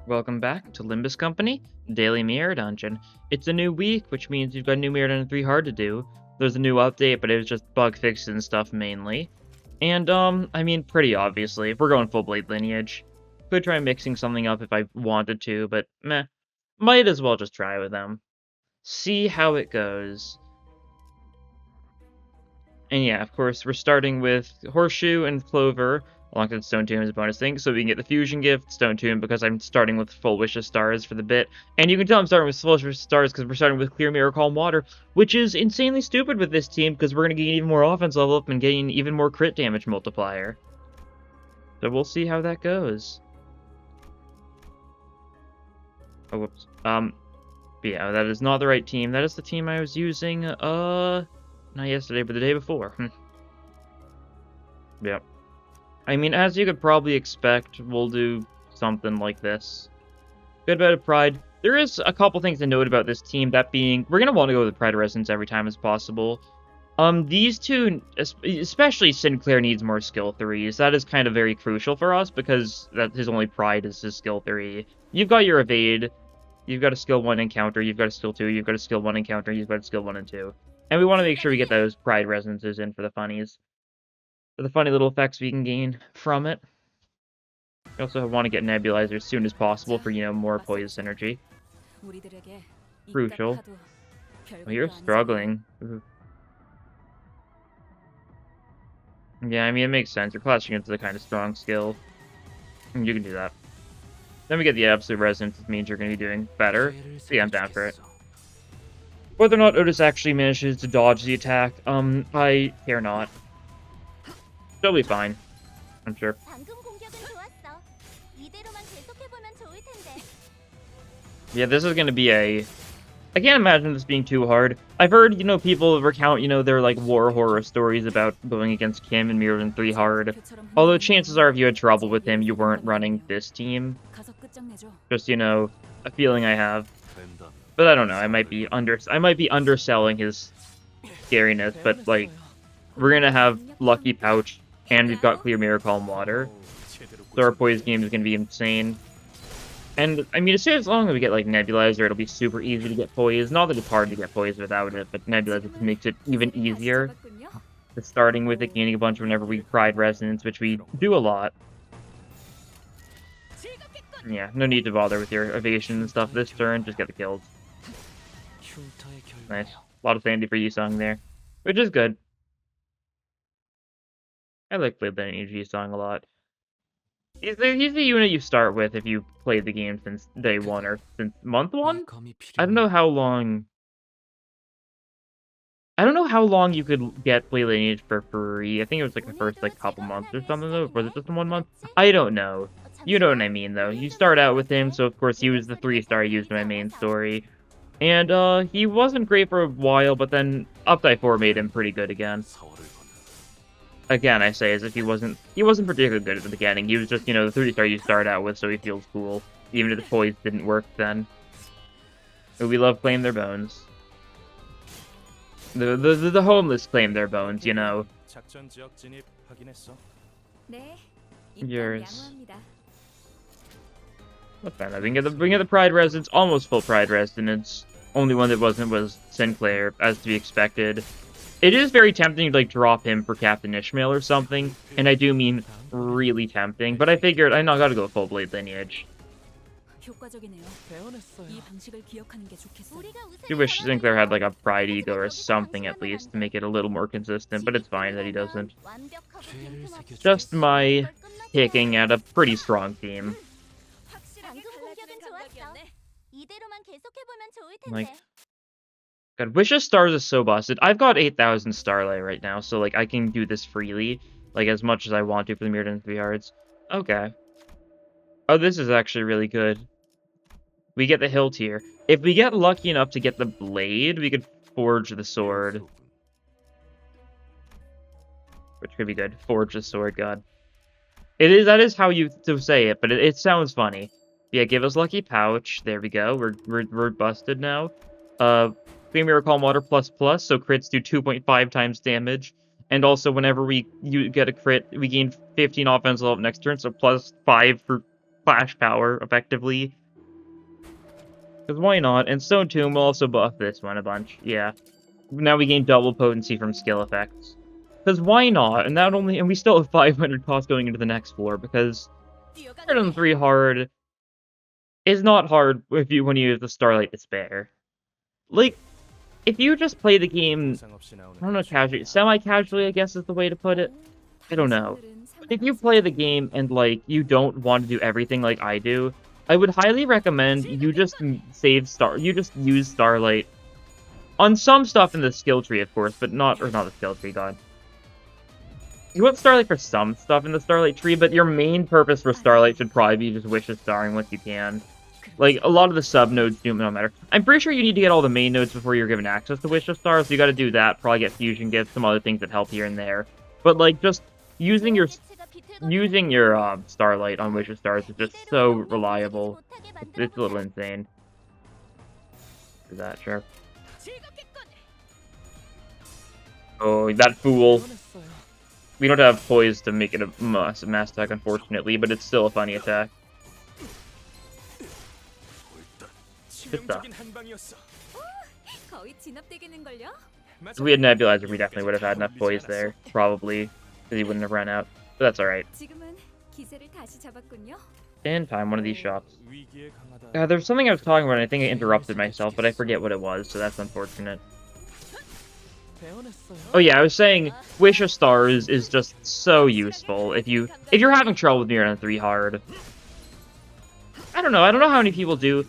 Welcome back to Limbus Company, Daily Mirror Dungeon. It's a new week, which means you've got new Mirror Dungeon 3 hard to do. There's a new update, but it was just bug fixes and stuff mainly. And, I mean, pretty obviously, if we're going full Blade Lineage. Could try mixing something up if I wanted to, but meh. Might as well just try with them. See how it goes. And yeah, of course, we're starting with Horseshoe and Clover, alongside Stone Tomb as a bonus thing, so we can get the Fusion Gift, Stone Tomb, because I'm starting with Full Wish of Stars for the bit. And you can tell I'm starting with Full Wish of Stars because we're starting with Clear Mirror Calm Water, which is insanely stupid with this team, because we're going to gain even more offense level up and gain even more crit damage multiplier. So we'll see how that goes. Oh, whoops. But yeah, that is not the right team. That is the team I was using, not yesterday, but the day before. Yep. I mean, as you could probably expect, we'll do something like this. Good bit of Pride. There is a couple things to note about this team, that being, we're going to want to go with Pride Resonance every time as possible. These two, especially Sinclair, needs more skill 3s. That is kind of very crucial for us, because his only Pride is his skill 3. You've got your Evade, you've got a skill 1 encounter, you've got a skill 2, you've got a skill 1 encounter, you've got a skill 1 and 2. And we want to make sure we get those Pride Resonances in for the funnies. For the funny little effects we can gain from it. We also want to get Nebulizer as soon as possible for, more Poise synergy. Crucial. Oh, you're struggling. Yeah, I mean, it makes sense. You're clashing into the kind of strong skill. And you can do that. Then we get the Absolute Resonance, which means you're going to be doing better. So yeah, I'm down for it. Whether or not Otis actually manages to dodge the attack, I care not. She'll be fine, I'm sure. Yeah, this is going to be I can't imagine this being too hard. I've heard, people recount, their, war horror stories about going against Kim and Mirror 3 hard. Although chances are if you had trouble with him, you weren't running this team. Just, a feeling I have. But I don't know, I might be underselling his scariness, but, we're going to have Lucky Pouch, and we've got Clear Mirror Calm Water. So our Poise game is going to be insane. And, I mean, as long as we get, Nebulizer, it'll be super easy to get Poise. Not that it's hard to get Poise without it, but Nebulizer makes it even easier. Just starting with it, gaining a bunch whenever we Pride Resonance, which we do a lot. Yeah, no need to bother with your evasion and stuff this turn, just get the kills. Nice. A lot of Sandy for Yi-Sung there, which is good. I like Blade Lineage Yi-Sung a lot. He's the unit you start with if you played the game since day 1 or since month 1? I don't know how long you could get Blade Lineage for free. I think it was the first couple months or something though. Was it just 1 month? I don't know. You know what I mean though. You start out with him, so of course he was the 3-star I used in my main story. And he wasn't great for a while, but then Update 4 made him pretty good again. Again, I say as if he wasn't particularly good at the beginning. He was just, the 3-star you start out with, so he feels cool. Even if the Poise didn't work then. But we love Claim Their Bones. The homeless claim their bones, Yours. What's that? We can get the Pride Resonance, almost full Pride Resonance. Only one that wasn't was Sinclair, as to be expected. It is very tempting to drop him for Captain Ishmael or something, and I do mean really tempting, but I figured I gotta go full Blade Lineage. I wish Sinclair had a Pride Ego or something at least to make it a little more consistent, but it's fine that he doesn't. Just my picking at a pretty strong team. God, Wish of Stars is so busted. I've got 8,000 Starlight right now, so, I can do this freely, as much as I want to for the Mirror Dungeon 3 Hearts. Okay. Oh, this is actually really good. We get the hilt here. If we get lucky enough to get the blade, we could forge the sword. Which could be good. Forge the sword, God. That is how you to say it, but it sounds funny. Yeah, give us Lucky Pouch. There we go. We're busted now. Clear Mirror Calm Water ++, so crits do 2.5 times damage. And also, whenever you get a crit, we gain 15 offense level next turn, so +5 for Clash power, effectively. Because why not? And Stone Tomb will also buff this one a bunch. Yeah. Now we gain double potency from skill effects. Because why not? And we still have 500 cost going into the next floor, because Harder than 3 hard is not hard when you use the Starlight Despair. Like, if you just play the game, I don't know, casually, semi-casually, I guess is the way to put it. I don't know. But if you play the game and, like, you don't want to do everything like I do, I would highly recommend you just you just use Starlight on some stuff in the skill tree, of course, but not the skill tree, god. You want Starlight for some stuff in the Starlight tree, but your main purpose for Starlight should probably be just Wish of Starring once you can. Like, a lot of the sub-nodes do not matter. I'm pretty sure you need to get all the main nodes before you're given access to Wish of Stars, so you gotta do that, probably get Fusion Gifts, some other things that help here and there. But, like, just using your Starlight on Wish of Stars is just so reliable. It's a little insane. Do that, sure. Oh, that fool. We don't have poise to make it a mass attack, unfortunately, but it's still a funny attack. Good stuff. If we had Nebulizer, we definitely would have had enough poise there, probably, because he wouldn't have run out. But that's alright. In time, one of these shops. There's something I was talking about, and I think I interrupted myself, but I forget what it was, so that's unfortunate. Oh yeah, I was saying, Wish of Stars is just so useful if you're having trouble with Mirror on 3 hard. I don't know how many people do.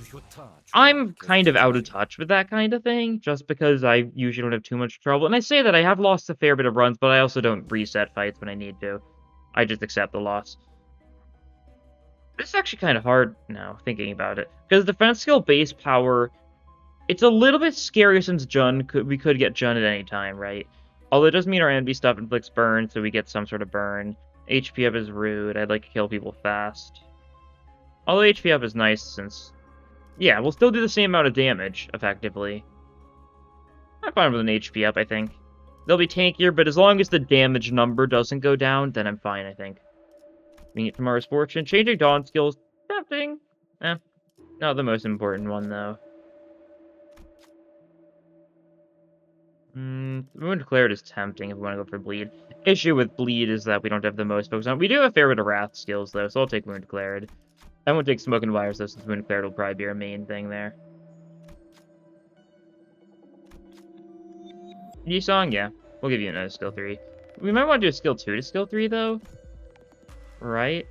I'm kind of out of touch with that kind of thing, just because I usually don't have too much trouble. And I say that I have lost a fair bit of runs, but I also don't reset fights when I need to. I just accept the loss. This is actually kind of hard now, thinking about it. Because defense skill base power, it's a little bit scary since we could get Jun at any time, right? Although it does mean our enemy stuff inflicts burn, so we get some sort of burn. HP up is rude. I'd like to kill people fast. Although HP up is nice since... Yeah, we'll still do the same amount of damage, effectively. I'm fine with an HP up, I think. They'll be tankier, but as long as the damage number doesn't go down, then I'm fine, I think. Being it tomorrow's fortune. Changing Dawn skills. Tempting. Not the most important one, though. Wound Declared is tempting if we want to go for Bleed. Issue with Bleed is that we don't have the most focus on. We do have a fair bit of Wrath skills, though, so I'll take Wound Declared. I won't take Smoke and Wires, though, since Wound Declared will probably be our main thing there. Yisong, yeah. We'll give you another skill 3. We might want to do a skill 2 to skill 3, though. Right?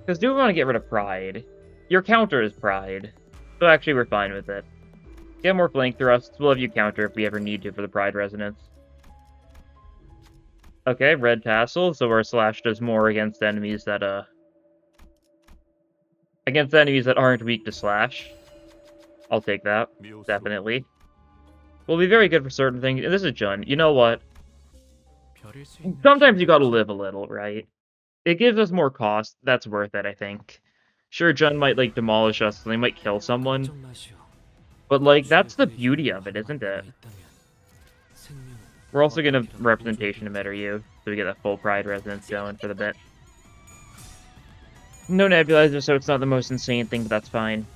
Because do we want to get rid of Pride? Your counter is Pride. So actually, we're fine with it. Get more flank thrusts. We'll have you counter if we ever need to for the Pride Resonance. Okay, red tassel, so our slash does more against enemies that aren't weak to slash. I'll take that, definitely. Will be very good for certain things. This is Jun. You know what? Sometimes you gotta live a little, right? It gives us more cost. That's worth it, I think. Sure, Jun might, like, demolish us, and they might kill someone. But, like, that's the beauty of it, isn't it? We're also gonna representation emitter you, so we get that full Pride Resonance going for the bit. No Nebulizer, so it's not the most insane thing, but that's fine.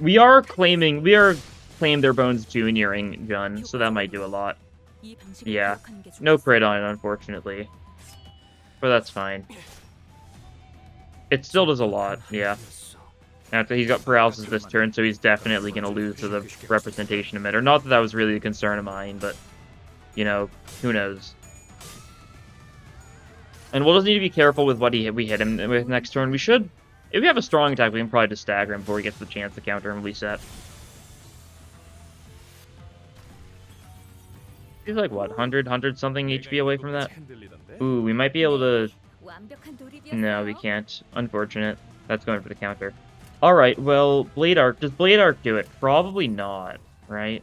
We are claim their bones junioring Jun, so that might do a lot. Yeah. No crit on it, unfortunately. But that's fine. It still does a lot, yeah. After he's got paralysis this turn, so he's definitely going to lose to the representation emitter. Not that that was really a concern of mine, but, you know, who knows. And we'll just need to be careful with what we hit him with next turn. We should, if we have a strong attack, we can probably just stagger him before he gets the chance to counter and reset. He's like, what, 100 something HP away from that? Ooh, we might be able to... No, we can't. Unfortunate. That's going for the counter. Alright, well, Blade Arc. Does Blade Arc do it? Probably not, right?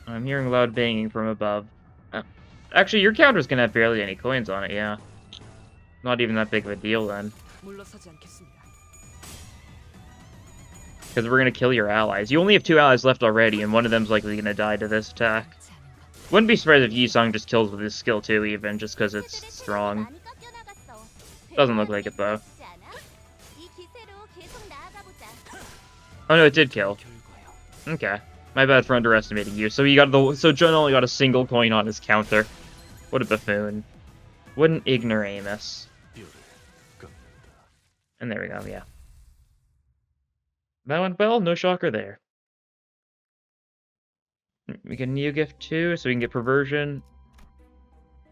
I'm hearing loud banging from above. Actually, your counter's gonna have barely any coins on it, yeah. Not even that big of a deal, then. Because we're gonna kill your allies. You only have 2 allies left already, and one of them's likely gonna die to this attack. Wouldn't be surprised if Yisong just kills with his skill too, even, just because it's strong. Doesn't look like it, though. Oh no, it did kill. Okay. My bad for underestimating you. So Jun only got a single coin on his counter. What a buffoon. What an ignoramus. And there we go, yeah. That went well, no shocker there. We get Neo Gift too, so we can get Perversion.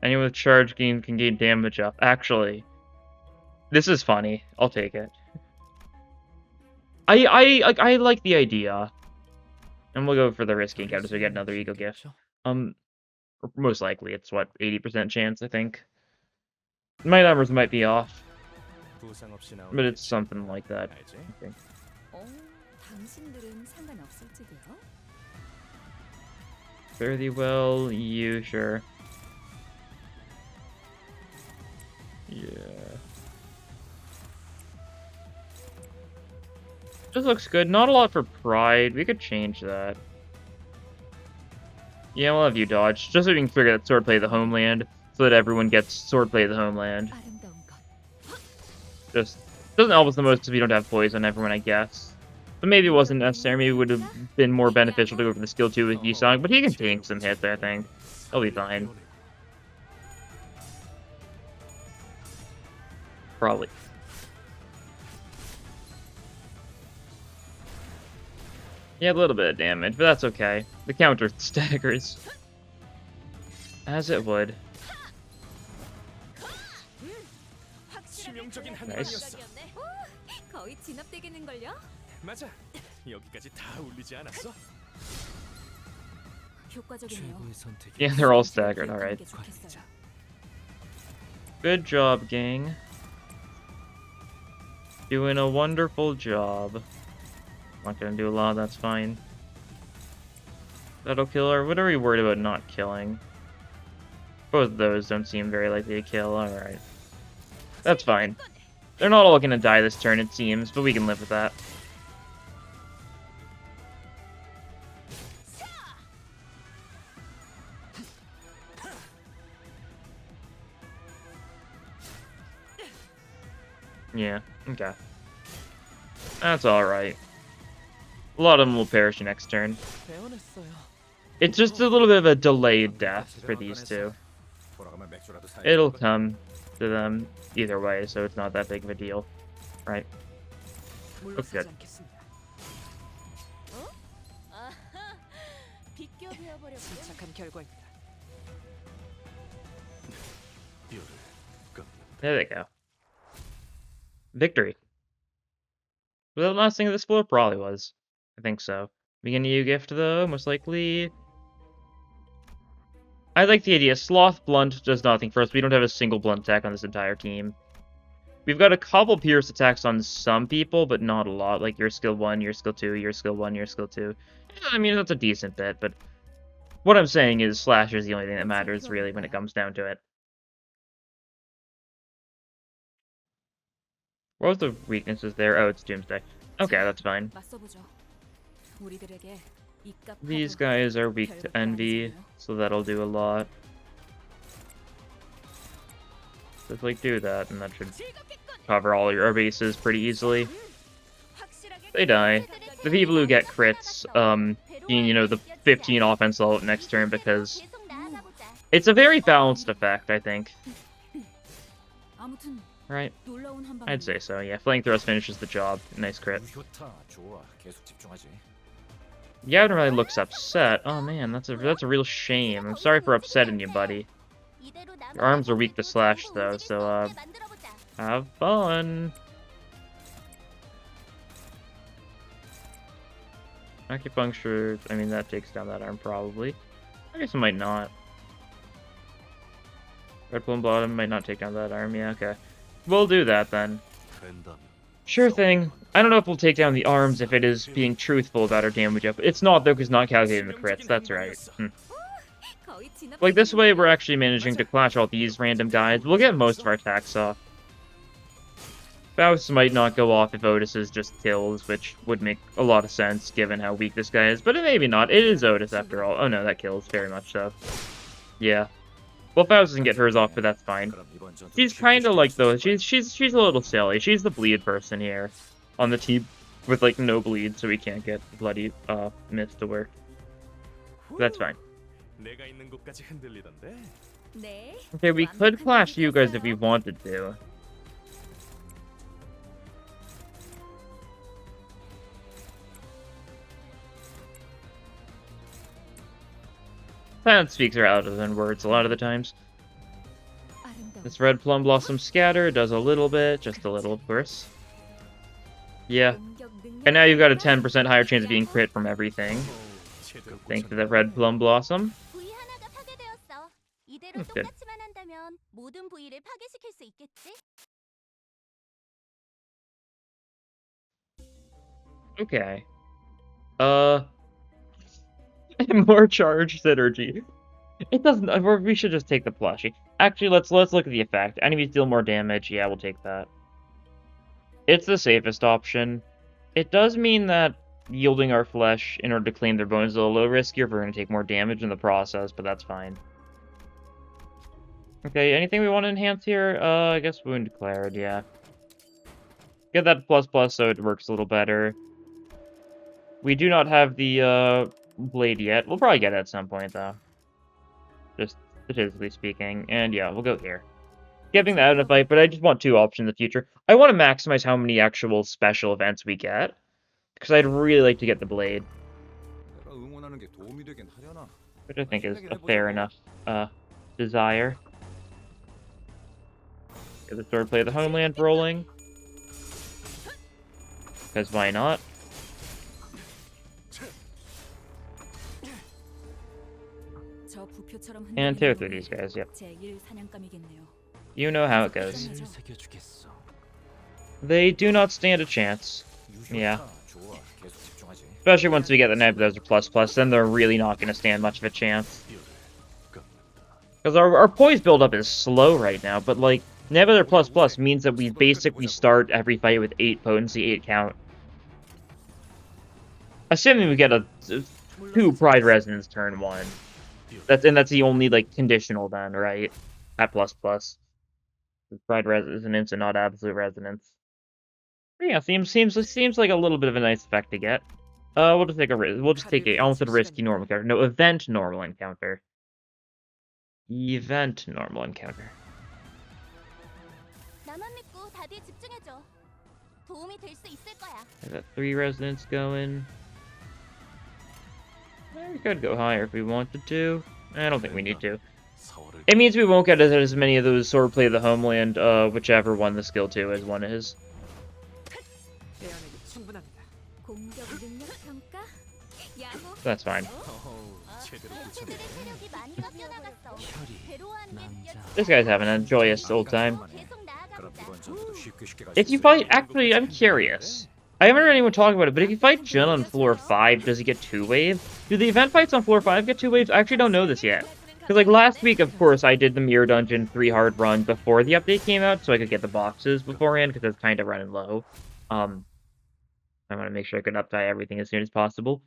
Anyone with charge gain can gain damage up. Actually, this is funny. I'll take it. I like the idea. And we'll go for the risky encounter so we get another Ego Gift. Most likely, it's what, 80% chance, I think. My numbers might be off. But it's something like that, I think. Fare thee well, you, sure. Yeah. This looks good. Not a lot for pride. We could change that. Yeah, we'll have you dodge. Just so we can figure out swordplay of the homeland. So that everyone gets swordplay of the homeland. Just doesn't help us the most because we don't have poison on everyone, I guess. But maybe it wasn't necessary. Maybe it would have been more beneficial to go for the skill 2 with Yisong. But he can tank some hits, I think. He'll be fine. Probably. Yeah, a little bit of damage, but that's okay. The counter staggers. As it would. Nice. Yeah, they're all staggered, alright. Good job, gang. Doing a wonderful job. Not gonna do a lot, that's fine. That'll kill her. What are we worried about not killing? Both of those don't seem very likely to kill, alright. That's fine. They're not all gonna die this turn, it seems, but we can live with that. Yeah, okay. That's alright. A lot of them will perish next turn. It's just a little bit of a delayed death for these two. It'll come to them either way, so it's not that big of a deal. Right. Looks good. There they go. Victory. Was that the last thing of this floor? Probably was. I think so. Begin new gift, though, most likely. I like the idea. Sloth Blunt does nothing for us. We don't have a single blunt attack on this entire team. We've got a couple pierce attacks on some people, but not a lot. Like your skill 1, your skill 2, your skill 1, your skill 2. Yeah, I mean, that's a decent bit, but what I'm saying is Slasher is the only thing that matters, really, when it comes down to it. What was the weaknesses there? Oh, it's Doomsday. Okay, that's fine. These guys are weak to Envy, so that'll do a lot. Just like do that, and that should cover all your bases pretty easily. They die. The people who get crits, being, you know, the 15 offense level next turn, because it's a very balanced effect, I think. Right? I'd say so, yeah. Flank Thrust finishes the job. Nice crit. Yavin really looks upset. Oh man, that's a real shame. I'm sorry for upsetting you, buddy. Your arms are weak to slash, though, so, have fun! Acupuncture, I mean, that takes down that arm, probably. I guess it might not. Red Plum Bottom might not take down that arm, yeah, okay. We'll do that, then. Sure thing. I don't know if we'll take down the arms if it is being truthful about our damage up. It's not, though, because not calculating the crits, that's right. Like, this way, we're actually managing to clash all these random guys. We'll get most of our attacks off. Faust might not go off if Otis is just kills, which would make a lot of sense given how weak this guy is, but it maybe not. It is Otis after all. Oh no, that kills, very much so. Yeah. Well, Faust doesn't get hers off, but that's fine. She's kind of like, though, she's a little silly. She's the bleed person here on the team with, like, no bleed, so we can't get bloody, Mist to work. That's fine. Okay, we could flash you guys if we wanted to. Silence speaks are louder than words a lot of the times. This red plum blossom scatter does a little bit, just a little, of course. Yeah. And now you've got a 10% higher chance of being crit from everything. Thanks to that red plum blossom. That's good. Okay. More charge synergy. It doesn't. We should just take the plushie. Actually, let's look at the effect. Enemies deal more damage. Yeah, we'll take that. It's the safest option. It does mean that yielding our flesh in order to claim their bones is a little riskier if we're going to take more damage in the process, but that's fine. Okay, anything we want to enhance here? I guess Wound Declared, yeah. Get that ++ so it works a little better. We do not have the blade yet. We'll probably get it at some point, though. Just statistically speaking. And yeah, we'll go here. Giving that in a fight, but I just want 2 options in the future. I want to maximize how many actual special events we get, because I'd really like to get the blade. Which I think is a fair enough desire. Get the sword play of the homeland rolling. Because why not? And tear through these guys, yep. You know how it goes. They do not stand a chance. Yeah. Especially once we get the Nebulizer ++, then they're really not going to stand much of a chance. Because our poise buildup is slow right now, but like, Nebulizer ++ means that we basically start every fight with 8 potency, 8 count. Assuming we get a 2 Pride Resonance turn 1. That's the only, like, conditional then, right? At ++. Pride Resonance and not Absolute Resonance. But yeah, seems like a little bit of a nice effect to get. We'll just take a almost a risky normal encounter. No, event normal encounter. Event normal encounter. I got 3 resonance going. We could go higher if we wanted to. I don't think we need to. It means we won't get as many of those swordplay of the homeland, whichever one the skill 2 is one is. That's fine. This guy's having a joyous old time. If you fight, actually, I'm curious. I haven't heard anyone talk about it, but if you fight Jun on floor 5, does he get 2 waves? Do the event fights on floor 5 get 2 waves? I actually don't know this yet. Because, like, last week, of course, I did the Mirror Dungeon 3 hard run before the update came out, so I could get the boxes beforehand, because it's kind of running low. I want to make sure I can update everything as soon as possible.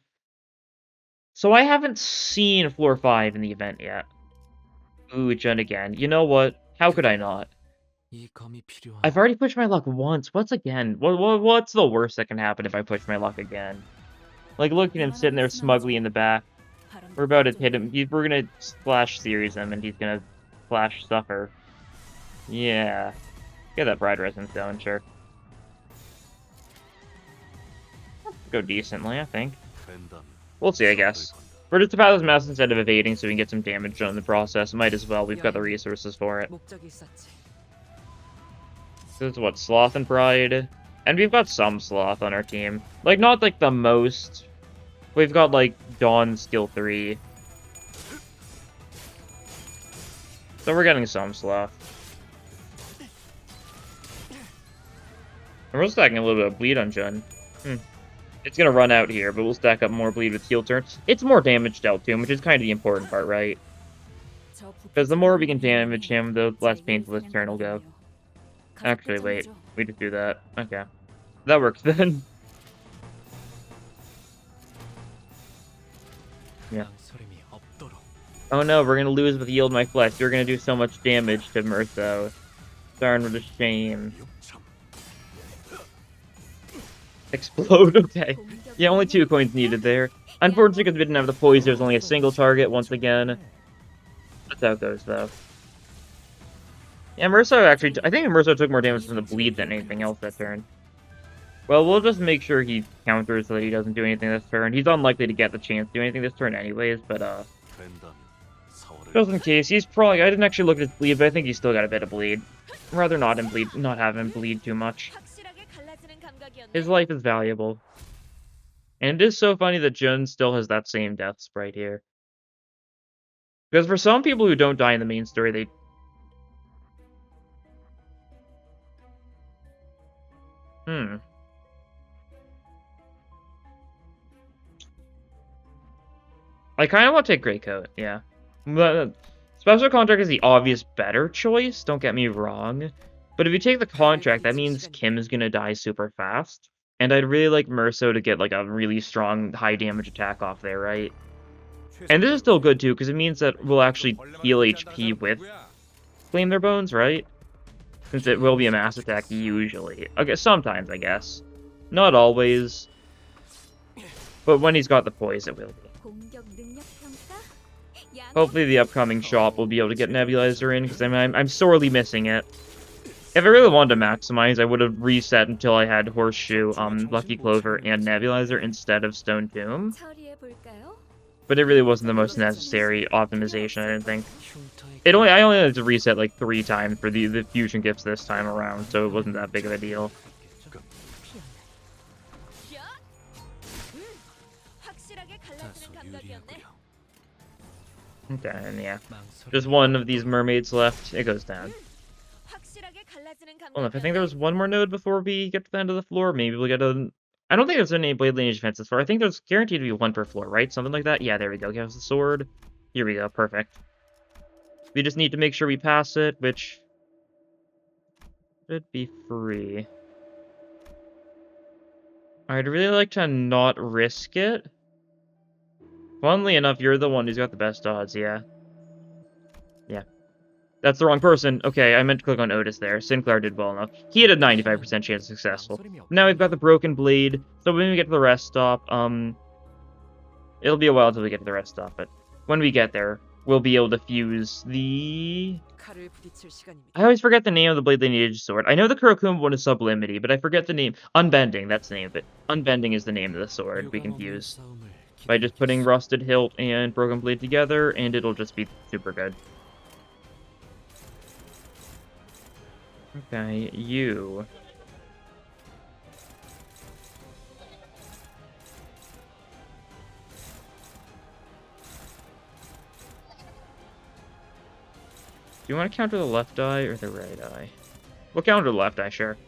So I haven't seen floor 5 in the event yet. Ooh, Jun again. You know what? How could I not? I've already pushed my luck once. What's again? What's the worst that can happen if I push my luck again? Like, look at him sitting there smugly in the back. We're about to hit him. We're gonna Flash Series him, and he's gonna Flash Suffer. Yeah. Get that Pride Resonance going, sure. Go decently, I think. We'll see, I guess. We're just about this mouse instead of evading, so we can get some damage done in the process. Might as well. We've got the resources for it. This is what, Sloth and Pride? And we've got some Sloth on our team. Like, not like the most. We've got, like, Dawn skill 3. So we're getting some Sloth. And we're stacking a little bit of bleed on Jun. It's gonna run out here, but we'll stack up more bleed with heal turn. It's more damage dealt to him, which is kind of the important part, right? Because the more we can damage him, the less painful his turn will go. Actually, wait. We just do that. Okay. That works then. Yeah. Oh no, we're gonna lose with Yield My Flesh. You're gonna do so much damage to Murtho. Darn, what a shame. Explode, okay. Yeah, only 2 coins needed there. Unfortunately, because we didn't have the poise, there's only a single target once again. That's how it goes, though. Yeah, Murso actually... I think Murso took more damage from the bleed than anything else that turn. Well, we'll just make sure he counters so that he doesn't do anything this turn. He's unlikely to get the chance to do anything this turn anyways, but, just in case, he's probably... I didn't actually look at his bleed, but I think he's still got a bit of bleed. I'd rather not have him bleed too much. His life is valuable. And it is so funny that Jun still has that same death sprite here. Because for some people who don't die in the main story, they... I kind of want to take Greycoat, yeah. But Special Contract is the obvious better choice, don't get me wrong. But if you take the contract, that means Kim is going to die super fast. And I'd really like Murso to get like a really strong high damage attack off there, right? And this is still good too, because it means that we'll actually heal HP with Claim Their Bones, right? Since it will be a mass attack usually. Okay, sometimes, I guess. Not always. But when he's got the poise, it will be. Hopefully the upcoming shop will be able to get Nebulizer in, because I'm sorely missing it. If I really wanted to maximize, I would have reset until I had Horseshoe, Lucky Clover, and Nebulizer instead of Stone Tomb. But it really wasn't the most necessary optimization, I didn't think. I only had to reset like 3 times for the fusion gifts this time around, so it wasn't that big of a deal. Okay, and yeah. Just one of these mermaids left. It goes down. Well, if I think there's one more node before we get to the end of the floor, maybe we'll get a... I don't think there's any Blade Lineage defenses for. I think there's guaranteed to be 1 per floor, right? Something like that? Yeah, there we go. Gives the sword. Here we go. Perfect. We just need to make sure we pass it, which should be free. I'd really like to not risk it. Funnily enough, you're the one who's got the best odds, yeah. Yeah. That's the wrong person. Okay, I meant to click on Otis there. Sinclair did well enough. He had a 95% chance of successful. Now we've got the Broken Blade, so when we get to the rest stop, it'll be a while until we get to the rest stop, but when we get there, we'll be able to fuse the... I always forget the name of the Blade Lineage sword. I know the Kurokuma one is Sublimity, but I forget the name. Unbending, that's the name of it. Unbending is the name of the sword we can fuse. By just putting Rusted Hilt and Broken Blade together, and it'll just be super good. Okay, you. Do you want to counter the left eye or the right eye? We'll counter the left eye, sure.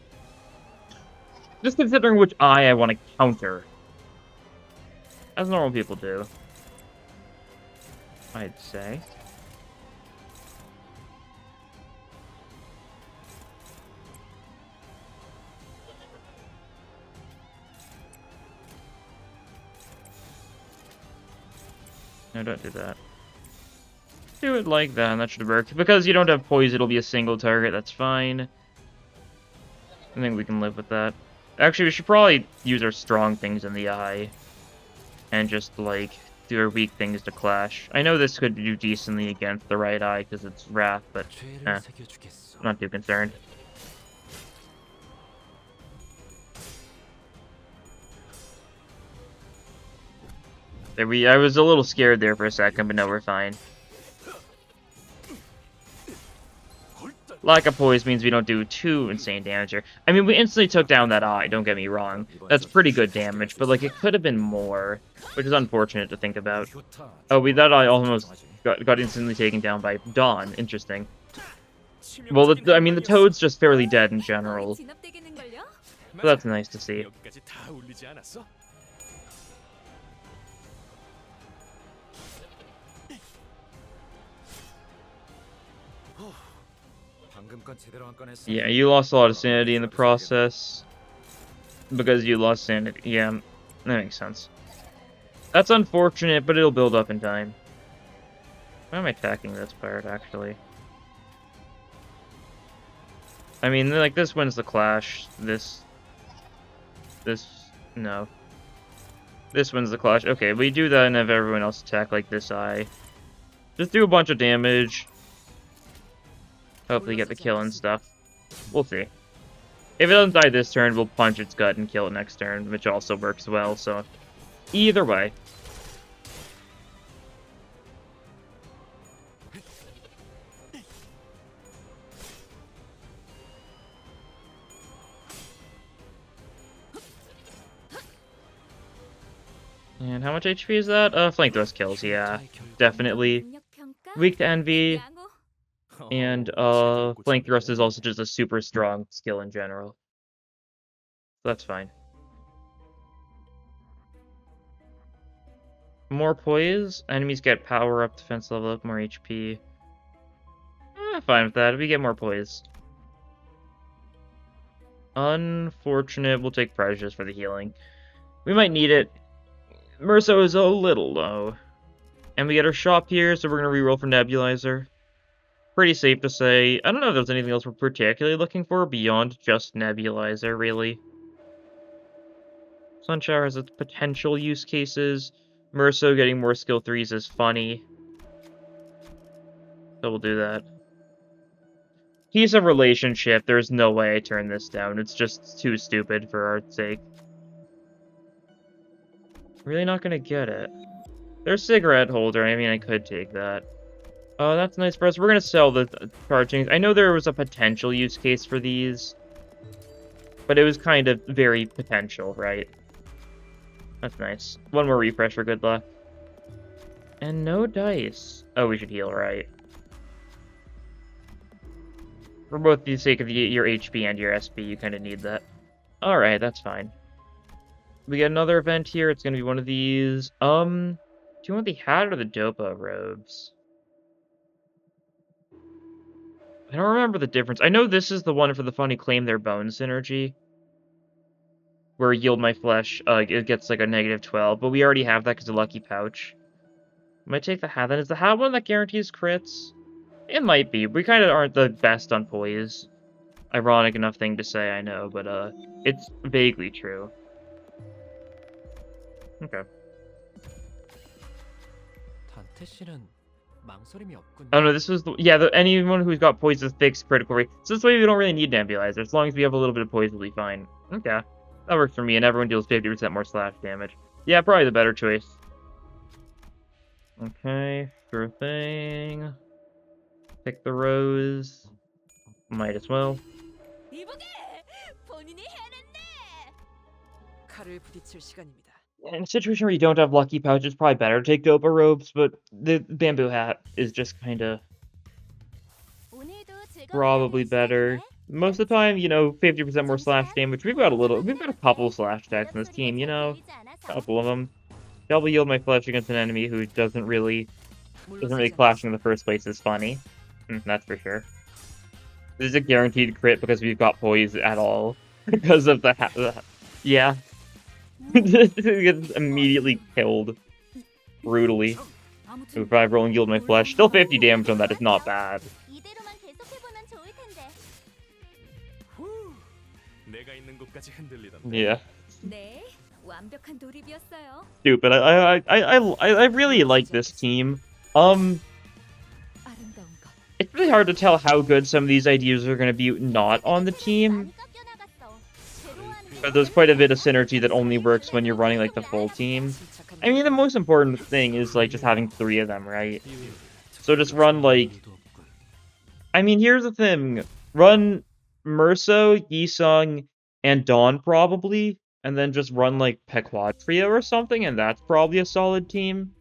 Just considering which eye I want to counter. As normal people do. I'd say. No, don't do that. Do it like that, and that should work. Because you don't have poise, it'll be a single target, that's fine. I think we can live with that. Actually, we should probably use our strong things in the eye. And just, like, do our weak things to clash. I know this could do decently against the right eye, because it's Wrath, but, I'm not too concerned. There I was a little scared there for a second, but no, we're fine. Lack of poise means we don't do too insane damage here. I mean, we instantly took down that eye, don't get me wrong. That's pretty good damage, but, like, it could have been more, which is unfortunate to think about. Oh, that eye almost got instantly taken down by Dawn. Interesting. Well, I mean, the Toad's just fairly dead in general. But that's nice to see. Yeah, you lost a lot of sanity in the process. Because you lost sanity. Yeah, that makes sense. That's unfortunate, but it'll build up in time. Why am I attacking this part, actually? I mean, like, this wins the clash. No. This wins the clash. Okay, we do that and have everyone else attack like this eye. Just do a bunch of damage. Hopefully get the kill and stuff. We'll see. If it doesn't die this turn, we'll punch its gut and kill it next turn, which also works well, so... Either way. And how much HP is that? Flank thrust kills, yeah. Definitely. Weak to envy. And, flank thrust is also just a super strong skill in general. So that's fine. More poise. Enemies get power up, defense level up, more HP. Fine with that. We get more poise. Unfortunate. We'll take Precious for the healing. We might need it. Merso is a little low. And we get our shop here, so we're going to reroll for Nebulizer. Pretty safe to say. I don't know if there's anything else we're particularly looking for beyond just Nebulizer, really. Sunshower has its potential use cases. Merso getting more skill 3s is funny. So we'll do that. He's a relationship. There's no way I turn this down. It's just too stupid for our sake. Really not gonna get it. There's cigarette holder. I mean, I could take that. Oh, that's nice for us. We're gonna sell the chargings. I know there was a potential use case for these, but it was kind of very potential, right? That's nice. One more refresh for good luck. And no dice. Oh, we should heal, right? For both the sake of your HP and your SP, you kind of need that. Alright, that's fine. We get another event here. It's going to be one of these. Do you want the hat or the Dopa robes? I don't remember the difference. I know this is the one for the funny claim their bone synergy. Where yield my flesh, it gets like a -12, but we already have that because of Lucky Pouch. Might take the hat then. Is the hat one that guarantees crits? It might be. We kind of aren't the best on poise. Ironic enough thing to say, I know, but it's vaguely true. Okay. Oh no, this was the, yeah, anyone who's got poise is fixed critical rate. So this way we don't really need Nebulizer. As long as we have a little bit of poise, we'll be fine. Okay. That works for me, and everyone deals 50% more slash damage. Yeah, probably the better choice. Okay, sure thing. Pick the rose. Might as well. In a situation where you don't have Lucky Pouch, it's probably better to take Dopa robes, but the bamboo hat is just kind of probably better. Most of the time, you know, 50% more slash damage. We've got a couple slash attacks in this team, you know, a couple of them. Double yield my flesh against an enemy who doesn't really clashing in the first place is funny. That's for sure. This is a guaranteed crit because we've got poise at all. Because of the yeah. This gets immediately killed. Brutally. If I roll and yield my flesh. Still 50 damage on that is not bad. Yeah. Stupid. I really like this team. It's really hard to tell how good some of these ideas are going to be not on the team. But there's quite a bit of synergy that only works when you're running, like, the full team. I mean, the most important thing is, like, just having 3 of them, right? So just run, like... I mean, here's the thing. Run Merso, Yisung, and Dawn, probably. And then just run, like, Pequatria or something, and that's probably a solid team.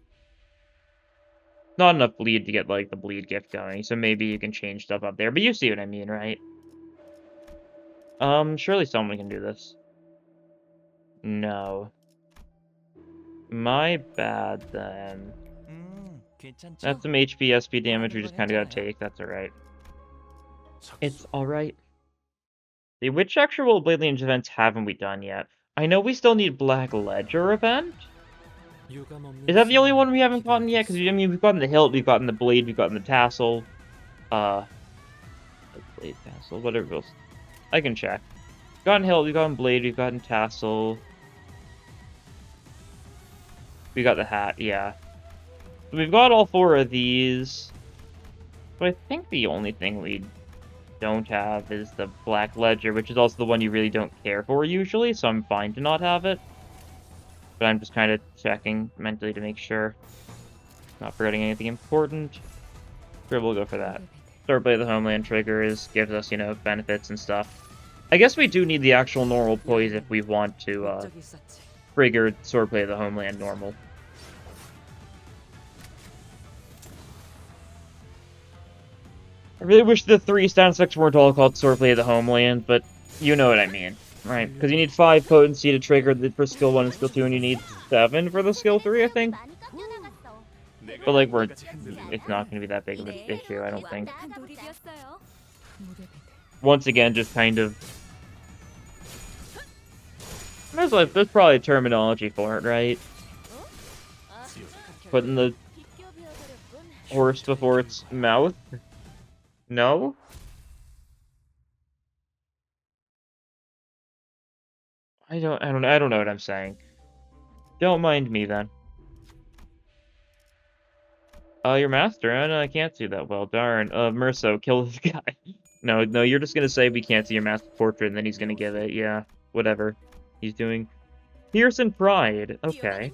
Not enough bleed to get, like, the bleed gift going, so maybe you can change stuff up there. But you see what I mean, right? Surely someone can do this. No. My bad, then. That's some HP, SP damage we just kind of gotta take. That's alright. It's alright. Which actual Blade Lineage events haven't we done yet? I know we still need Black Ledger event. Is that the only one we haven't gotten yet? Because, I mean, we've gotten the hilt, we've gotten the blade, we've gotten the tassel. Blade, tassel, whatever else. I can check. We've gotten hilt, we've gotten blade, we've gotten tassel. We got the hat, yeah. So we've got all 4 of these. But I think the only thing we don't have is the Black Ledger, which is also the one you really don't care for usually, so I'm fine to not have it. But I'm just kind of checking mentally to make sure. Not forgetting anything important. Sure, we'll go for that. Swordblade of the Homeland triggers, gives us, you know, benefits and stuff. I guess we do need the actual normal poise if we want to trigger Swordblade of the Homeland normal. I really wish the 3 stat effects weren't all called Swordblade of the Homeland, but you know what I mean. Right, because you need 5 potency to trigger for skill 1 and skill 2, and you need 7 for the skill 3, I think. But, like, it's not going to be that big of an issue, I don't think. Once again, just kind of... There's probably terminology for it, right? Putting the horse before its mouth? No? I don't know what I'm saying. Don't mind me then. Your master? I can't see that well. Darn. Merso, kill this guy. No, you're just gonna say we can't see your master portrait, and then he's gonna give it. Yeah, whatever he's doing. Pearson Pride. Okay.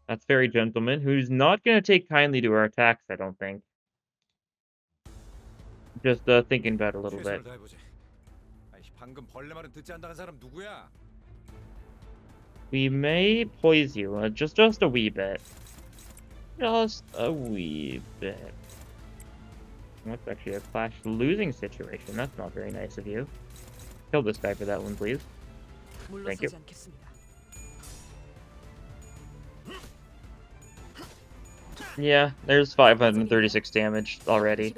That's very gentleman, who's not gonna take kindly to our attacks, I don't think. Just thinking about it a little bit. We may poise you, just a wee bit. Just a wee bit. That's actually a clash losing situation. That's not very nice of you. Kill this guy for that one, please. Thank you. Yeah, there's 536 damage already.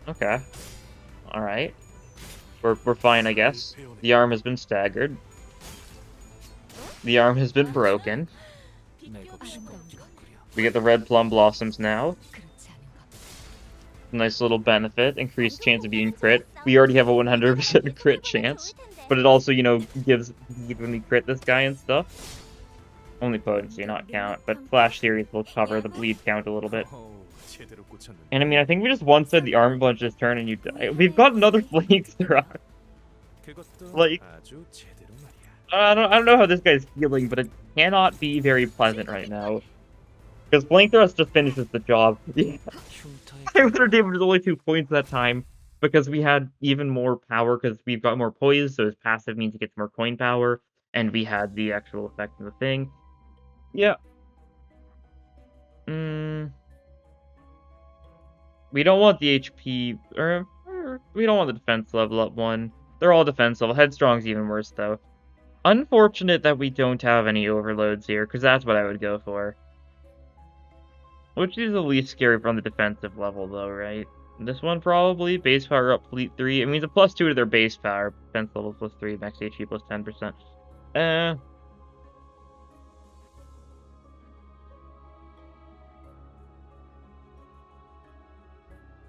Okay. Alright. We're fine, I guess. The arm has been staggered. The arm has been broken. We get the red plum blossoms now. Nice little benefit. Increased chance of being crit. We already have a 100% crit chance. But it also, you know, gives when we crit this guy and stuff. Only potency, not count. But Flash Series will cover the bleed count a little bit. And I mean, I think we just one-said the armor bunch this turn and you die. We've got another Flame Thrust. Like, I don't know how this guy's feeling, but it cannot be very pleasant right now. Because Flame Thrust just finishes the job. Yeah. Our damage was only 2 points that time, because we had even more power, because we've got more poise, so his passive means he gets more coin power, and we had the actual effect of the thing. Yeah. We don't want the HP, or we don't want the defense level up 1. They're all defense level. Headstrong's even worse, though. Unfortunate that we don't have any overloads here, because that's what I would go for. Which is the least scary from the defensive level, though, right? This one, probably. Base power up fleet 3. It means a +2 to their base power. Defense level +3, max HP +10%.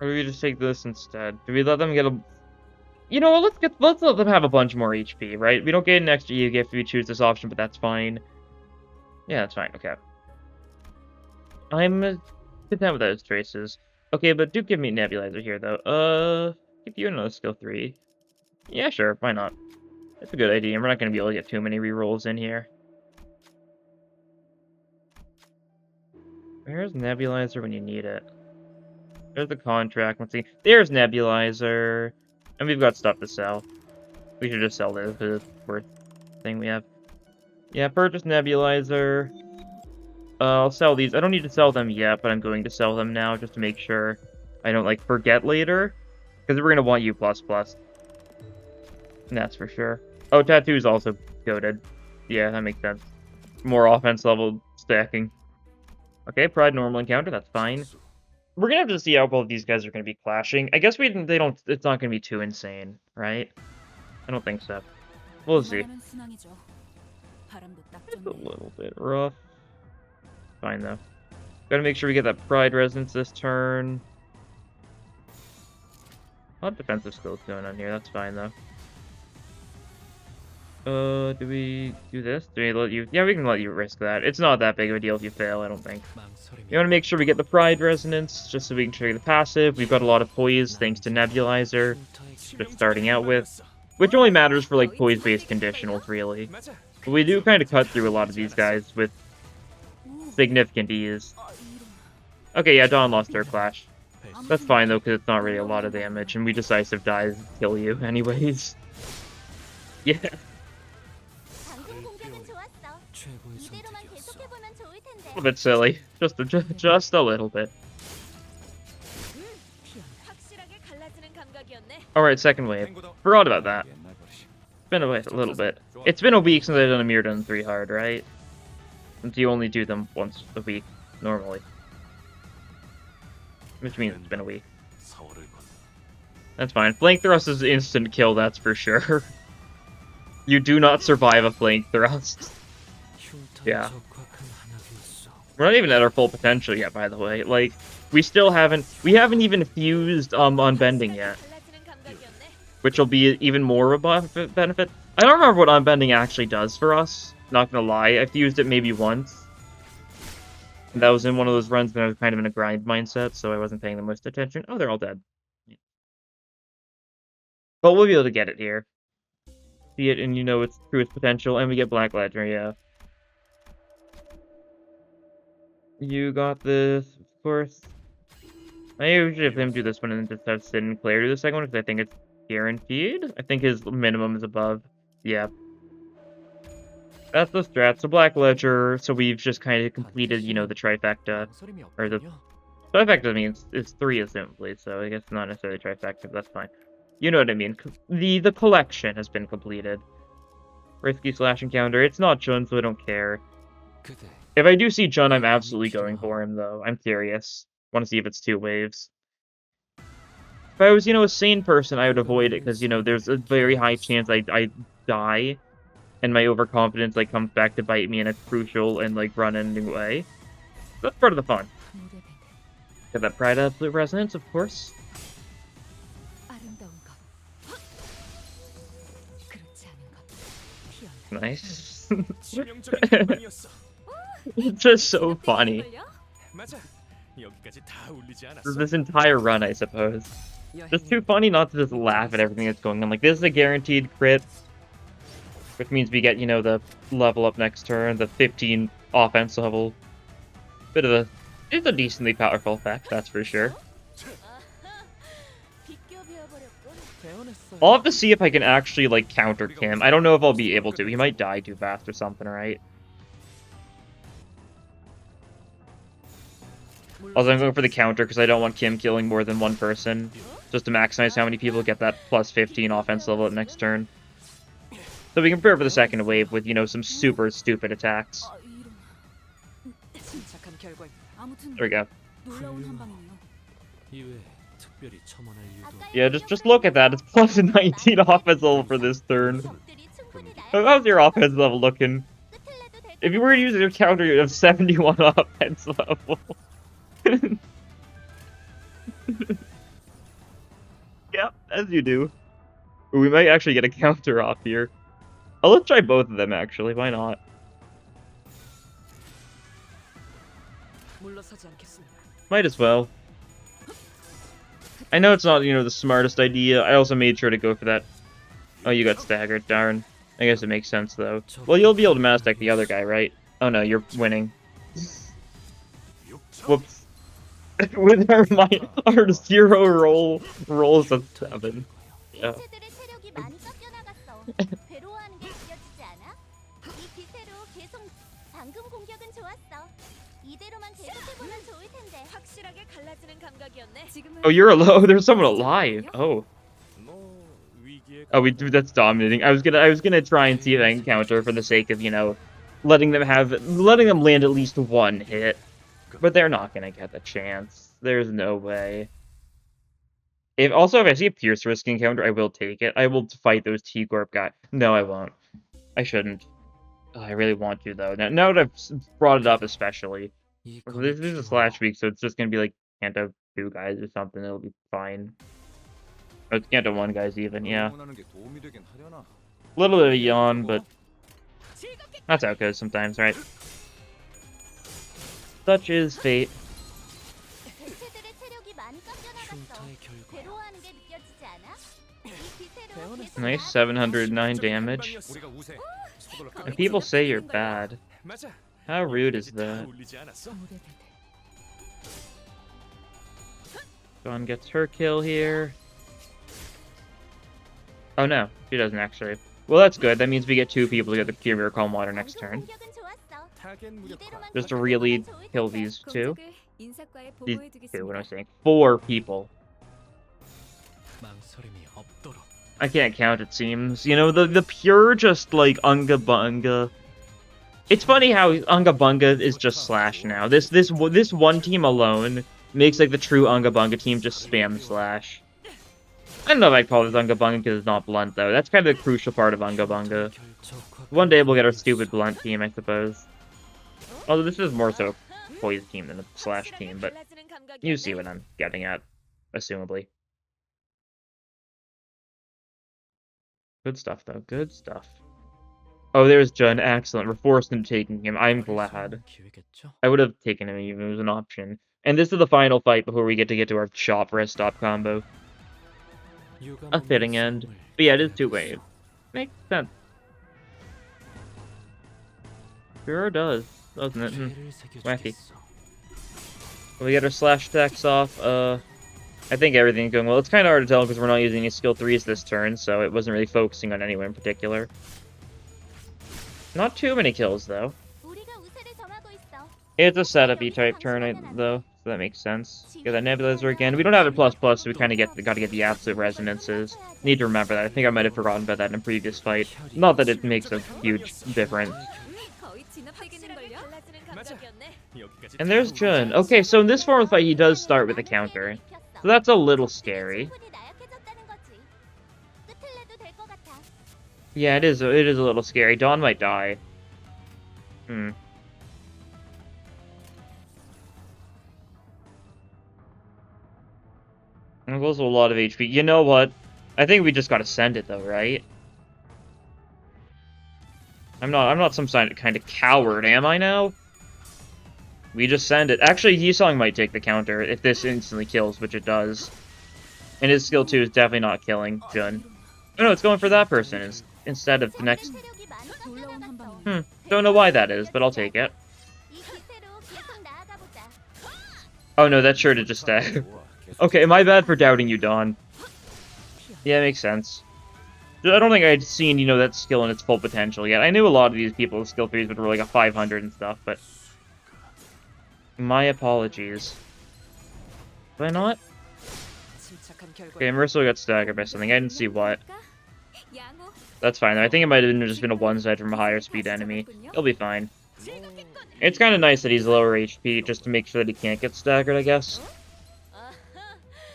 Or do we just take this instead? Do we let them get a... You know what, let's let them have a bunch more HP, right? We don't get an extra EU gift if we choose this option, but that's fine. Yeah, that's fine, okay. I'm content with those traces. Okay, but do give me Nebulizer here, though. Give you another skill 3. Yeah, sure, why not? That's a good idea. We're not going to be able to get too many rerolls in here. Where's Nebulizer when you need it? There's the contract. Let's see. There's Nebulizer. And we've got stuff to sell. We should just sell this because it's worth thing we have. Yeah, purchase Nebulizer. I'll sell these. I don't need to sell them yet, but I'm going to sell them now just to make sure I don't, like, forget later. Because we're going to want U++. That's for sure. Oh, Tattoo's also goated. Yeah, that makes sense. More offense level stacking. Okay, Pride normal encounter, that's fine. We're gonna have to see how both these guys are gonna be clashing. I guess they don't. It's not gonna be too insane, right? I don't think so. We'll see. It's a little bit rough. Fine though. Gotta make sure we get that pride resonance this turn. A lot of defensive skills going on here. That's fine though. Do we do this? Do we let you? Yeah, we can let you risk that. It's not that big of a deal if you fail, I don't think. You want to make sure we get the pride resonance, just so we can trigger the passive. We've got a lot of poise thanks to Nebulizer, just starting out with, which only matters for like poise-based conditionals, really. But we do kind of cut through a lot of these guys with significant ease. Okay, yeah, Dawn lost her clash. That's fine though, because it's not really a lot of damage, and we decisive dies kill you anyways. Yeah. A little bit silly, just a little bit. All right, second wave. Forgot about that. Been away a little bit. It's been a week since I've done a Mirrodon 3 hard, right? Since you only do them once a week normally, which means it's been a week. That's fine. Flank thrust is instant kill, that's for sure. You do not survive a flank thrust. Yeah. We're not even at our full potential yet, by the way. Like, we haven't even fused Unbending yet. Which will be even more of a benefit. I don't remember what Unbending actually does for us. Not gonna lie, I fused it maybe once. And that was in one of those runs when I was kind of in a grind mindset, so I wasn't paying the most attention. Oh, they're all dead. But we'll be able to get it here. See it, and you know its truest potential, and we get Black Ledger, yeah. You got this, of course. I usually have him do this one and then just have Sid and Claire do the second one, because I think it's guaranteed. I think his minimum is above. Yeah. That's the strat. So Black Ledger, so we've just kind of completed, you know, the trifecta. Or the trifecta means it's 3 assumably, so I guess not necessarily trifecta, but that's fine. You know what I mean. The collection has been completed. Risky slash encounter. It's not Jun, so I don't care. If I do see Jun, I'm absolutely going for him, though. I'm curious. Want to see if it's 2 waves. If I was, you know, a sane person, I would avoid it, because, you know, there's a very high chance I die, and my overconfidence, like, comes back to bite me in a crucial and, like, run-ending way. That's part of the fun. Got that Pride Absolute Resonance, of course. Nice. It's just so funny. This entire run, I suppose. Just too funny not to just laugh at everything that's going on. Like, this is a guaranteed crit, which means we get, you know, the level up next turn, the 15 offense level. It's a decently powerful effect, that's for sure. I'll have to see if I can actually, like, counter Kim. I don't know if I'll be able to. He might die too fast or something, right? Also, I'm going for the counter because I don't want Kim killing more than one person. Just to maximize how many people get that plus 15 offense level at next turn. So we can prepare for the second wave with, you know, some super stupid attacks. There we go. Yeah, just look at that. It's plus 19 offense level for this turn. How's your offense level looking? If you were to use your counter, you'd have 71 offense level. Yep, as you do. We might actually get a counter off here. Oh, let's try both of them, actually. Why not? Might as well. I know it's not, you know, the smartest idea. I also made sure to go for that. Oh, you got staggered. Darn. I guess it makes sense, though. Well, you'll be able to mass deck the other guy, right? Oh, no, you're winning. Whoops. With our 0 rolls of 7. Yeah. Oh, you're alone. There's someone alive. Oh. Oh, that's dominating. I was gonna try and see if I can counter for the sake of, you know, letting them land at least one hit. But they're not gonna get the chance. There's no way. If I see a Pierce Risk encounter, I will take it. I will fight those T-Corp guys. No, I won't. I shouldn't. Oh, I really want to, though. Now that I've brought it up, especially. This is a slash week, so it's just gonna be like Kanto 2 guys or something. It'll be fine. Oh, it's Kanto 1 guys even, yeah. A little bit of a yawn, but that's how it goes sometimes, right? Such is fate. Nice, 709 damage. And people say you're bad. How rude is that? Dawn gets her kill here. Oh no, she doesn't actually. Well, that's good. That means we get 2 people to get the Pure Miracle Water next turn. Just to really kill these 2. These 2, what am I saying? 4 people. I can't count, it seems. You know, the pure just, like, Unga Bunga. It's funny how Unga Bunga is just slash now. This one team alone makes, like, the true Unga Bunga team just spam slash. I don't know if I'd call this Unga Bunga because it's not blunt, though. That's kind of the crucial part of Unga Bunga. One day we'll get our stupid blunt team, I suppose. Although this is more so a poise team than a slash team, but you see what I'm getting at, assumably. Good stuff, though. Good stuff. Oh, there's Jun. Excellent. We're forced into taking him. I'm glad. I would have taken him even if it was an option. And this is the final fight before we get to our chop rest stop combo. A fitting end. But yeah, it is 2-way. Makes sense. Sure does, doesn't it? Wacky. We get our slash attacks off. I think everything's going well. It's kind of hard to tell because we're not using any skill 3s this turn, so it wasn't really focusing on anyone in particular. Not too many kills, though. It's a setup-y type turn, though, so that makes sense. Get that Nebulizer again. We don't have a ++, so we kind of gotta get the absolute resonances. Need to remember that. I think I might have forgotten about that in a previous fight. Not that it makes a huge difference. And there's Jun. Okay, so in this form of fight, he does start with a counter. So that's a little scary. Yeah, it is a little scary. Dawn might die. There's also a lot of HP. You know what? I think we just gotta send it though, right? I'm not some kind of coward, am I now? We just send it. Actually, Yisong might take the counter if this instantly kills, which it does. And his skill 2 is definitely not killing Jun. Oh no, it's going for that person instead of the next... Don't know why that is, but I'll take it. Oh no, that's sure to just stay. Okay, my bad for doubting you, Dawn. Yeah, it makes sense. I don't think I'd seen, you know, that skill in its full potential yet. I knew a lot of these people with skill 3s would were like a 500 and stuff, but... My apologies. Did I not? Okay, Mercil got staggered by something. I didn't see what. That's fine, though. I think it might have just been a one-side from a higher speed enemy. He'll be fine. It's kind of nice that he's lower HP, just to make sure that he can't get staggered, I guess.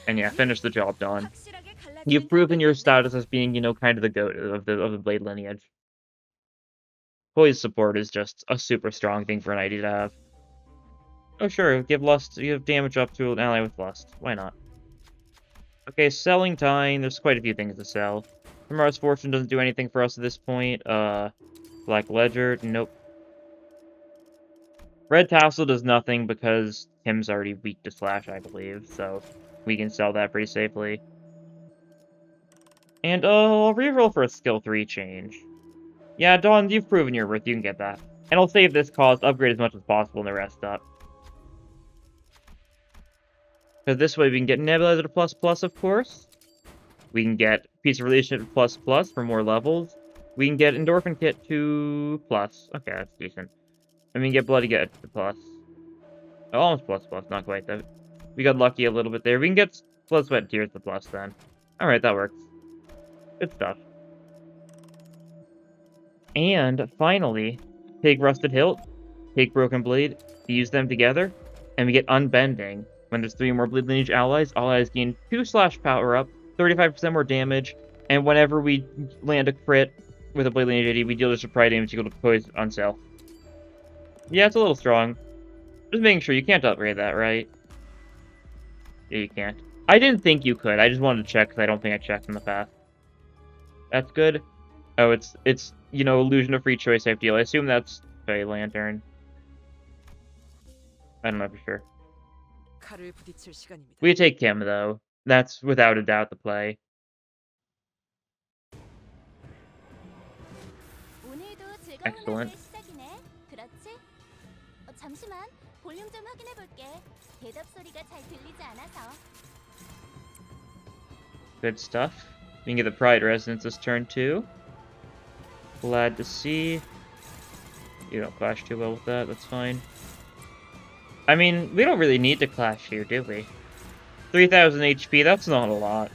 And yeah, finish the job, Dawn. You've proven your status as being, you know, kind of the goat of the Blade lineage. Poise support is just a super strong thing for an ID to have. Oh sure, give damage up to an ally with Lust. Why not? Okay, selling time. There's quite a few things to sell. Tomorrow's Fortune doesn't do anything for us at this point. Black Ledger, nope. Red Tassel does nothing because Tim's already weak to slash, I believe, so we can sell that pretty safely. And I'll reroll for a skill 3 change. Yeah, Dawn, you've proven your worth, you can get that. And I'll save this cost, upgrade as much as possible, and the rest up. Because this way we can get Nebulizer ++, of course. We can get Piece of Relationship ++ for more levels. We can get Endorphin Kit 2+. Okay, that's decent. And we can get Bloody Get +. Oh, almost ++, not quite though. We got lucky a little bit there. We can get Blood, Sweat, and Tears to + then. Alright, that works. Good stuff. And finally, take Rusted Hilt, take Broken Blade, use them together, and we get Unbending. When there's 3 more Bleed Lineage allies, allies gain 2 slash power up, 35% more damage, and whenever we land a crit with a Bleed Lineage AD, we deal just a pride damage equal to poison on self. Yeah, it's a little strong. Just making sure you can't upgrade that, right? Yeah, you can't. I didn't think you could. I just wanted to check because I don't think I checked in the past. That's good. Oh, it's illusion of free choice type deal. I assume that's Fey Lantern. I don't know for sure. We take Kim though. That's without a doubt the play. Excellent. Good stuff. We can get the Pride Resonance this turn too. Glad to see. You don't clash too well with that, that's fine. I mean, we don't really need to clash here, do we? 3,000 HP, that's not a lot.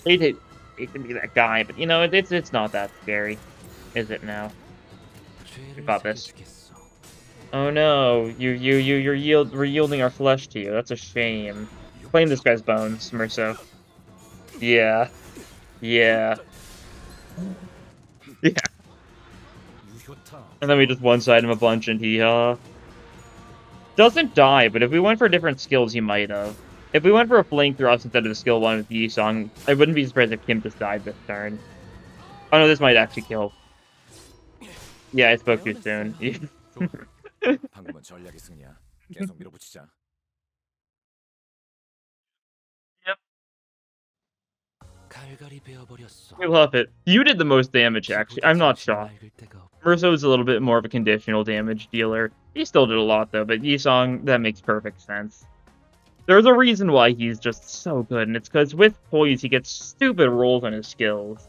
It can be that guy, but it's not that scary. Is it now? We got this. Oh no, we're yielding our flesh to you. That's a shame. Claim this guy's bones, Merso. Yeah. Yeah. Yeah. And then we just one-side him a bunch and he, doesn't die, but if we went for different skills, he might have. If we went for a fling thrust instead of the skill 1 with Yi-Song, I wouldn't be surprised if Kim just died this turn. Oh no, this might actually kill. Yeah, I spoke too soon. Yep. We love it. You did the most damage, actually. I'm not shocked. Merso's a little bit more of a conditional damage dealer. He still did a lot, though, but Yi-Song, that makes perfect sense. There's a reason why he's just so good, and it's because with Poise, he gets stupid rolls on his skills.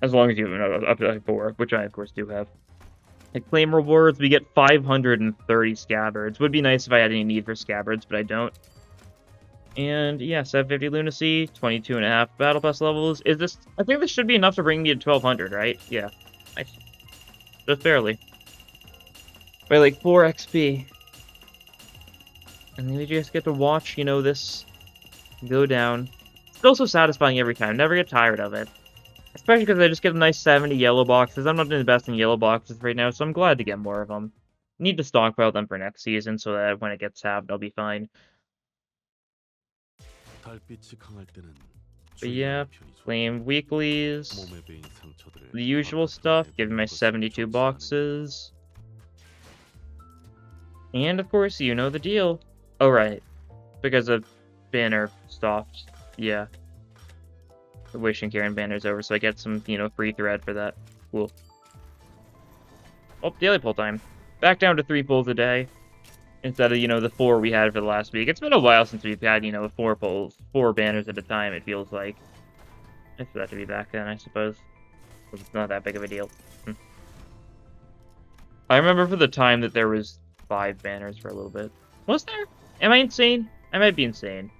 As long as you have up to 4, which I, of course, do have. At Claim Rewards, we get 530 Scabbards. Would be nice if I had any need for Scabbards, but I don't. And, yeah, 750 Lunacy, 22.5 Battle Pass levels. I think this should be enough to bring me to 1,200, right? Yeah. Nice. Just barely. By, like, 4 XP. And then we just get to watch, this go down. Still so satisfying every time. Never get tired of it. Especially because I just get a nice 70 yellow boxes. I'm not doing the best in yellow boxes right now, so I'm glad to get more of them. Need to stockpile them for next season so that when it gets halved, I'll be fine. But yeah, claim weeklies. The usual stuff, giving my 72 boxes. And of course, you know the deal. Oh, right. Because of banner stopped. Yeah. The wishing Karen banner's over, so I get some, free thread for that. Cool. Oh, daily pull time. Back down to 3 pulls a day. Instead of, the 4 we had for the last week. It's been a while since we've had, 4 pulls. 4 banners at a time, it feels like. Nice for that to be back then, I suppose. It's not that big of a deal. I remember for the time that there was 5 banners for a little bit. Was there? Am I insane? I might be insane.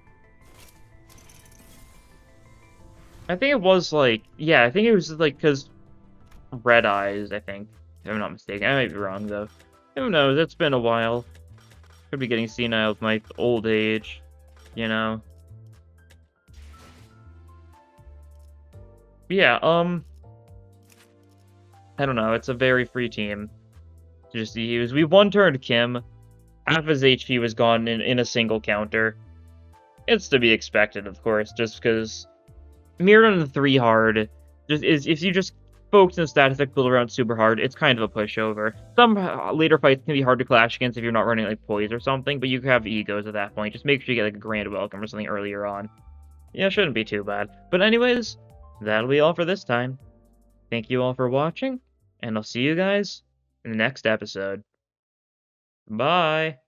I think it was like, yeah, I think it was like, because Red Eyes, I think. If I'm not mistaken. I might be wrong, though. Who knows? It's been a while. Could be getting senile with my old age, Yeah, I don't know. It's a very free team. We one-turned Kim. Half his HP was gone in a single counter. It's to be expected, of course, just because mirrored on the 3 hard, if you just focus on the static build around super hard, it's kind of a pushover. Some later fights can be hard to clash against if you're not running like Poise or something, but you can have egos at that point. Just make sure you get like a grand welcome or something earlier on. Yeah, shouldn't be too bad. But anyways, that'll be all for this time. Thank you all for watching, and I'll see you guys in the next episode. Bye!